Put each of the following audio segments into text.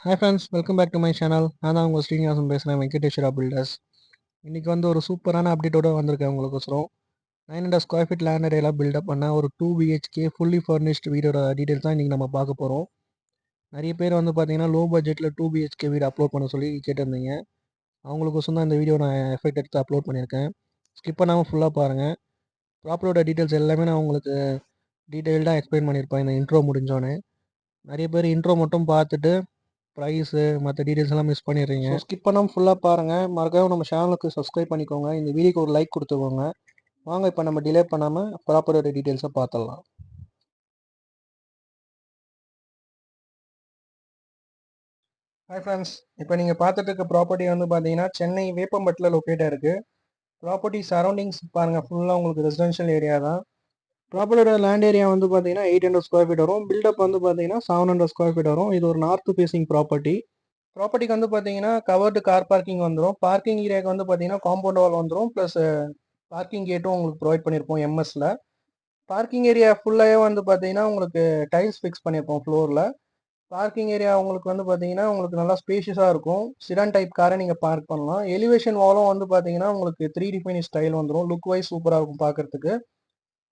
Hi friends, welcome back to my channel. நான் தான் உங்கள் ஸ்ரீனிவாசன் பேசுகிறேன், வெங்கடேஸ்வரா பில்டர்ஸ். இன்றைக்கி வந்து ஒரு சூப்பரான அப்டேட்டோடு வந்திருக்கேன் உங்களுக்கோசரம். 900 ஸ்கொயர் ஃபீட் லேண்ட் ஏரியாவில் பில்டப் பண்ண ஒரு 2 BHK ஃபுல்லி ஃபர்னிஷ்டு வீடோட டீட்டெயில்ஸ் தான் இன்றைக்கி நம்ம பார்க்க போகிறோம். நிறைய பேர் வந்து பார்த்தீங்கன்னா லோ பட்ஜெட்டில் 2 BHK வீடு அப்லோட் பண்ண சொல்லி கேட்டிருந்தீங்க. அவங்களுக்கோசரம் தான் இந்த வீடியோ நான் எஃபெக்ட் எடுத்து அப்லோட் பண்ணியிருக்கேன். ஸ்கிப் பண்ணாமல் ஃபுல்லாக பாருங்கள். ப்ராப்பரோட டீட்டெயில்ஸ் எல்லாமே நான் உங்களுக்கு டீட்டெயில்டாக எக்ஸ்பிளைன் பண்ணியிருப்பேன் இந்த இன்ட்ரோ முடிஞ்சோன்னே. நிறைய பேர் இன்ட்ரோ மட்டும் பார்த்துட்டு ப்ரைஸு மற்ற டீட்டெயில்ஸ் எல்லாம் மிஸ் பண்ணிடுறீங்க. ஸோ ஸ்கிப் பண்ணாமல் ஃபுல்லாக பாருங்கள். மறக்காம நம்ம சேனலுக்கு சப்ஸ்கிரைப் பண்ணிக்கோங்க. இந்த வீடியோக்கு ஒரு லைக் கொடுத்துக்கோங்க. வாங்க இப்போ நம்ம டிலே பண்ணாமல் ப்ராப்பரோட டீட்டெயில்ஸை பார்த்துடலாம். ஹாய் ஃப்ரெண்ட்ஸ், இப்போ நீங்கள் பார்த்துட்டு இருக்க ப்ராப்பர்ட்டி வந்து பார்த்தீங்கன்னா சென்னை வேப்பம்பட்டில் லொக்கேட்டாக இருக்குது. ப்ராப்பர்ட்டி சரௌண்டிங்ஸ் பாருங்கள், ஃபுல்லாக உங்களுக்கு ரெசிடென்ஷியல் ஏரியா தான். ப்ராப்பர்ட்டியோட லேண்ட் ஏரியா வந்து பார்த்தீங்கன்னா 800 ஸ்கொயர் ஃபீட் வரும். பில்டப் வந்து பார்த்தீங்கன்னா 700 ஸ்கொயர் ஃபீட் வரும். இது ஒரு நார்த் ஃபேசிங் ப்ராப்பர்ட்டி. ப்ராப்பர்ட்டிக்கு வந்து பார்த்தீங்கன்னா கவர்டு கார் பார்க்கிங் வந்துடும். பார்க்கிங் ஏரியாவுக்கு வந்து பார்த்தீங்கன்னா காம்பவுண்ட் வால் வந்துடும். ப்ளஸ் பார்க்கிங் கேட்டும் உங்களுக்கு ப்ரொவைட் பண்ணியிருப்போம் எம்எஸ்ல. பார்க்கிங் ஏரியா ஃபுல்லாகவே வந்து பார்த்தீங்கன்னா உங்களுக்கு டைல்ஸ் ஃபிக்ஸ் பண்ணியிருப்போம் ஃப்ளோரில். பார்க்கிங் ஏரியா உங்களுக்கு வந்து பார்த்தீங்கன்னா உங்களுக்கு நல்லா ஸ்பேஷியஸாக இருக்கும். சிடான் டைப் காரை நீங்கள் பார்க் பண்ணலாம். எலிவேஷன் வாலும் வந்து பார்த்தீங்கன்னா உங்களுக்கு 3D ஃபினிஷ் ஸ்டைல் வந்துடும். லுக் வைஸ் சூப்பராக இருக்கும் பார்க்கறதுக்கு.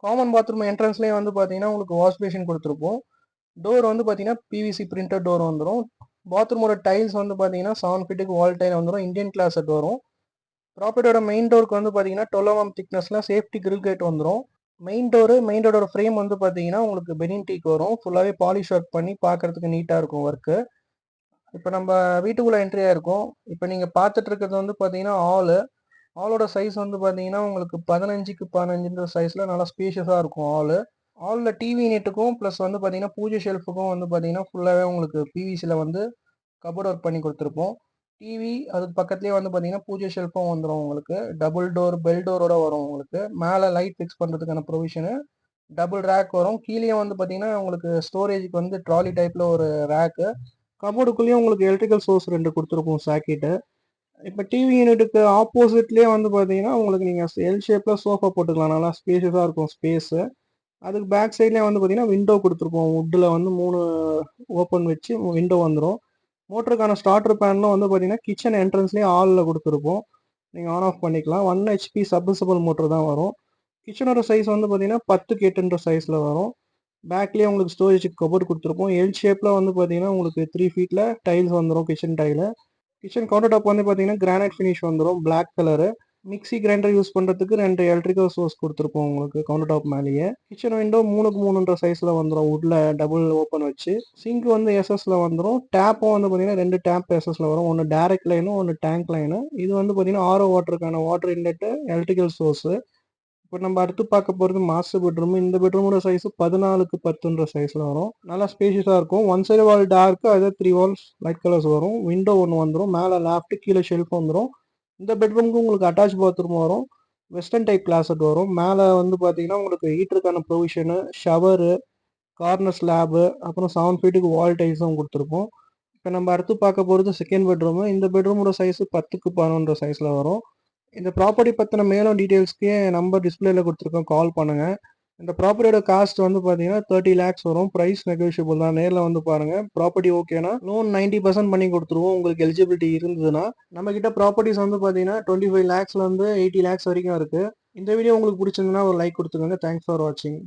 காமன் பாத்ரூம் என்ட்ரன்ஸ்லேயே வந்து பார்த்தீங்கன்னா உங்களுக்கு வாஷ் பேஷன் கொடுத்துருப்போம். டோர் வந்து பார்த்தீங்கன்னா பிவிசி பிரிண்டட் டோர் வந்துடும். பாத்ரூமோட டைல்ஸ் வந்து பார்த்தீங்கன்னா 7 ஃபீட்டுக்கு வால் டைல் வந்துடும். இந்தியன் கிளாஸ் செட் வரும். ப்ராப்பர்ட்டியோட மெயின் டோருக்கு வந்து பார்த்தீங்கன்னா 12 mm திக்னஸ்ல சேஃப்டி கிரில் கேட் வந்துடும். மெயின் டோரோட ஃப்ரேம் வந்து பார்த்தீங்கன்னா உங்களுக்கு பெனின் டீக் வரும். ஃபுல்லாகவே பாலிஷ் ஒர்க் பண்ணி பார்க்கறதுக்கு நீட்டாக இருக்கும் ஒர்க்கு. இப்போ நம்ம வீட்டுக்குள்ளே என்ட்ரியாக இருக்கும். இப்போ நீங்கள் பார்த்துட்டு இருக்கிறது வந்து பார்த்தீங்கன்னா ஆலோட சைஸ் வந்து பார்த்தீங்கன்னா உங்களுக்கு 15க்கு 15 சைஸில் நல்லா ஸ்பேஷியஸாக இருக்கும் ஆலில் டிவி யூனிட்டுக்கும் ப்ளஸ் வந்து பார்த்தீங்கன்னா பூஜை ஷெல்ஃபுக்கும் வந்து பார்த்தீங்கன்னா ஃபுல்லாகவே உங்களுக்கு பிவிசியில் வந்து கபோர்ட் ஒர்க் பண்ணி கொடுத்துருப்போம். டிவி அதுக்கு பக்கத்துலேயே வந்து பார்த்தீங்கன்னா பூஜை ஷெல்ஃபும் வந்துடும் உங்களுக்கு. டபுள் டோர் பெல் டோரோட வரும் உங்களுக்கு. மேலே லைட் ஃபிக்ஸ் பண்ணுறதுக்கான ப்ரொவிஷனு. டபுள் ரேக் வரும். கீழே வந்து பார்த்தீங்கன்னா உங்களுக்கு ஸ்டோரேஜுக்கு வந்து ட்ராலி டைப்பில் ஒரு ரேக்கு. கபோர்டுக்குள்ளேயும் உங்களுக்கு எலக்ட்ரிக்கல் சோர்ஸ் 2 கொடுத்துருப்போம் சாக்கெட்டு. இப்போ டிவி யூனிட்டுக்கு ஆப்போசிட்லேயே வந்து பார்த்தீங்கன்னா உங்களுக்கு நீங்கள் எல் ஷேப்பில் சோஃபா போட்டுக்கலாம். நல்லா ஸ்பேஷியஸாக இருக்கும் ஸ்பேஸு. அதுக்கு பேக் சைட்லேயே வந்து பார்த்தீங்கன்னா விண்டோ கொடுத்துருப்போம். வுட்டில் வந்து 3 ஓப்பன் வச்சு விண்டோ வந்துடும். மோட்டருக்கான ஸ்டார்டர் பேனலும் வந்து பார்த்தீங்கன்னா கிச்சன் என்ட்ரன்ஸ்லேயே ஆலில் கொடுத்துருப்போம். நீங்கள் ஆன் ஆஃப் பண்ணிக்கலாம். 1 HP சப்மிசிபிள் மோட்டர் தான் வரும். கிச்சனோட சைஸ் வந்து பார்த்தீங்கன்னா 10க்கு 8 சைஸில் வரும். பேக்லேயே உங்களுக்கு ஸ்டோரேஜுக்கு கபோர்ட் கொடுத்துருப்போம். எல் ஷேப்பில் வந்து பார்த்தீங்கன்னா உங்களுக்கு 3 ஃபீட்டில் டைல்ஸ் வந்துடும். Kitchen tile. Kitchen counter top வந்து பார்த்தீங்கன்னா கிரானைட் ஃபினிஷ் வந்துடும். Black colour. Mixie grinder use பண்ணுறதுக்கு 2 எலக்ட்ரிக்கல் சோர்ஸ் கொடுத்துருப்போம் உங்களுக்கு கவுண்டர் டாப் மேலேயே. கிச்சன் விண்டோ 3க்கு 3 சைஸில் வந்துடும். வுட்டில் டபுள் ஓப்பன் வச்சு. சிங்க் வந்து எஸ்எஸ்ல வந்துடும். டேப்பும் வந்து பார்த்தீங்கன்னா 2 டேப் எஸ்எஸ்ல வரும். ஒன்று டேரக்ட் லைனும் ஒன்று டேங்க் லைனு. இது வந்து பார்த்தீங்கன்னா ஆரோ வாட்டருக்கான வாட்டர் இன்லெட்டு எலக்ட்ரிக்கல் சோர்ஸு. இப்போ நம்ம அடுத்து பார்க்க போகிறது மாஸ்டர் பெட்ரூம். இந்த பெட்ரூமோட சைஸ் 14க்கு 10 சைஸில் வரும். நல்லா ஸ்பேஷியஸாக இருக்கும். ஒன் சைடு வால் டார்க்கு, அதே 3 வால்ஸ் லைட் கலர்ஸ் வரும். விண்டோ ஒன்று வந்துடும். மேலே லேஃப்ட், கீழே ஷெல்ஃப் வந்துடும். இந்த பெட்ரூமுக்கு உங்களுக்கு அட்டாச் பாத்ரூம் வரும். வெஸ்டர்ன் டைப் கிளாசட் வரும். மேலே வந்து பார்த்தீங்கன்னா உங்களுக்கு ஹீட்டருக்கான ப்ரொவிஷனு, ஷவரு, கார்னர் ஸ்லாபு, அப்புறம் 7 ஃபீட்டுக்கு வால் டைல்ஸும் கொடுத்துருப்போம். இப்போ நம்ம அடுத்து பார்க்க போகிறது செகண்ட் பெட்ரூமு. இந்த பெட்ரூமோட சைஸ் 10க்கு 11 சைஸில் வரும். இந்த ப்ராப்பர்ட்டி பற்றின மேலும் டீட்டெயில்ஸ்க்கு நம்பர் டிஸ்பிளேல கொடுத்துருக்கோம், கால் பண்ணுங்கள். இந்த ப்ராப்பர்ட்டியோட காஸ்ட் வந்து பார்த்தீங்கன்னா 30 lakhs வரும். ப்ரைஸ் நெகோஷியபிள் தான். நேரில் வந்து பாருங்கள். ப்ராப்பர்ட்டி ஓகேனா லோன் 90% பண்ணி கொடுத்துருவோம். உங்களுக்கு எலிஜிபிலிட்டி இருந்ததுன்னா. நம்மக்கிட்ட ப்ராப்பர்ட்டிஸ் வந்து பார்த்தீங்கன்னா 25 lakhsலேருந்து 80 lakhs வரைக்கும் இருக்குது. இந்த வீடியோ உங்களுக்கு பிடிச்சிருந்ததுன்னா ஒரு லைக் கொடுத்துக்கோங்க. தேங்க்ஸ் ஃபார் வாட்சிங்.